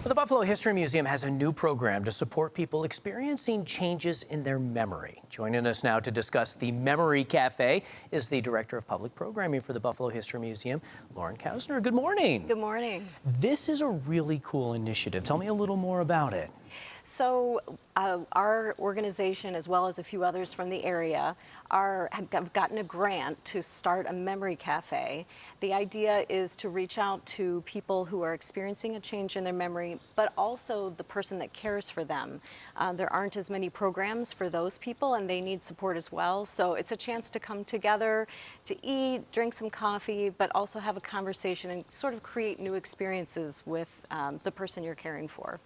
Well, the Buffalo History Museum has a new program to support people experiencing changes in their memory. Joining us now to discuss the Memory Cafe is the Director of Public Programming for the Buffalo History Museum, Lauren Kausner. Good morning. Good morning. This is a really cool initiative. Tell me a little more about it. So our organization, as well as a few others from the area, have gotten a grant to start a memory cafe. The idea is to reach out to people who are experiencing a change in their memory, but also the person that cares for them. There aren't as many programs for those people, and they need support as well. So it's a chance to come together, to eat, drink some coffee, but also have a conversation and sort of create new experiences with the person you're caring for.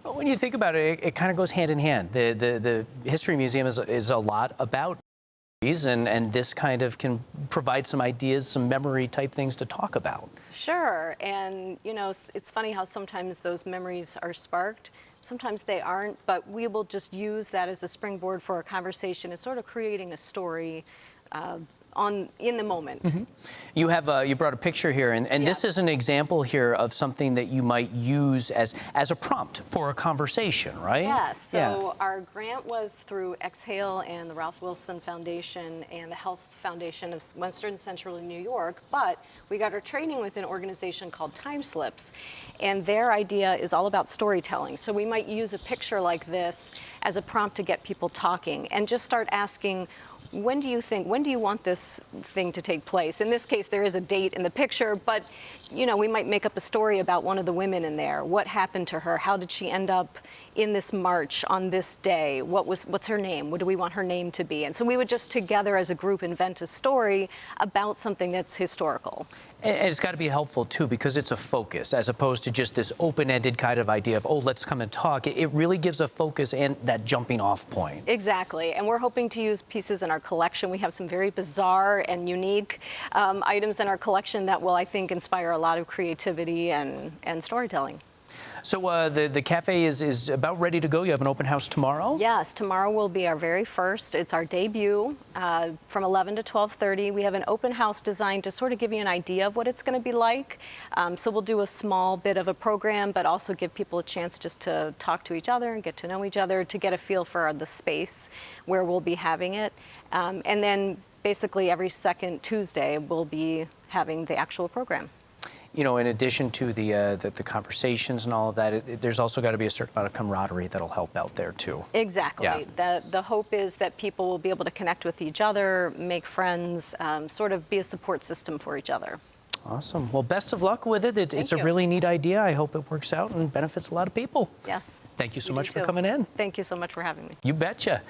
Well, when you think about it, it kind of goes hand in hand. The History Museum is a lot about memories, and this kind of can provide some ideas, some memory type things to talk about. Sure, and you know, it's funny how sometimes those memories are sparked, sometimes they aren't, but we will just use that as a springboard for a conversation and sort of creating a story in the moment. Mm-hmm. You have you brought a picture here, and Yeah. This is an example here of something that you might use as a prompt for a conversation, right? Yes, so our grant was through Exhale and the Ralph Wilson Foundation and the Health Foundation of Western Central New York, but we got our training with an organization called Time Slips, and their idea is all about storytelling. So we might use a picture like this as a prompt to get people talking and just start asking, when do you want this thing to take place? In this case, there is a date in the picture, but you know, we might make up a story about one of the women in there. What happened to her? How did she end up in this march on this day? What's her name? What do we want her name to be? And so we would just together as a group invent a story about something that's historical. And it's got to be helpful, too, because it's a focus, as opposed to just this open-ended kind of idea of, oh, let's come and talk. It really gives a focus and that jumping-off point. Exactly, and we're hoping to use pieces in our collection. We have some very bizarre and unique items in our collection that will, I think, inspire a lot of creativity and storytelling. So the cafe is about ready to go. You have an open house tomorrow? Yes, tomorrow will be our very first. It's our debut from 11 to 12:30. We have an open house designed to sort of give you an idea of what it's going to be like. So we'll do a small bit of a program, but also give people a chance just to talk to each other and get to know each other, to get a feel for the space where we'll be having it. And then basically every second Tuesday, we'll be having the actual program. You know, in addition to the conversations and all of that, there's also got to be a certain amount of camaraderie that'll help out there, too. Exactly. Yeah. The hope is that people will be able to connect with each other, make friends, sort of be a support system for each other. Awesome. Well, best of luck with it. It's a you. really neat idea. I hope it works out and benefits a lot of people. Yes. Thank you so You do much for too. coming in. Thank you so much for having me. You betcha.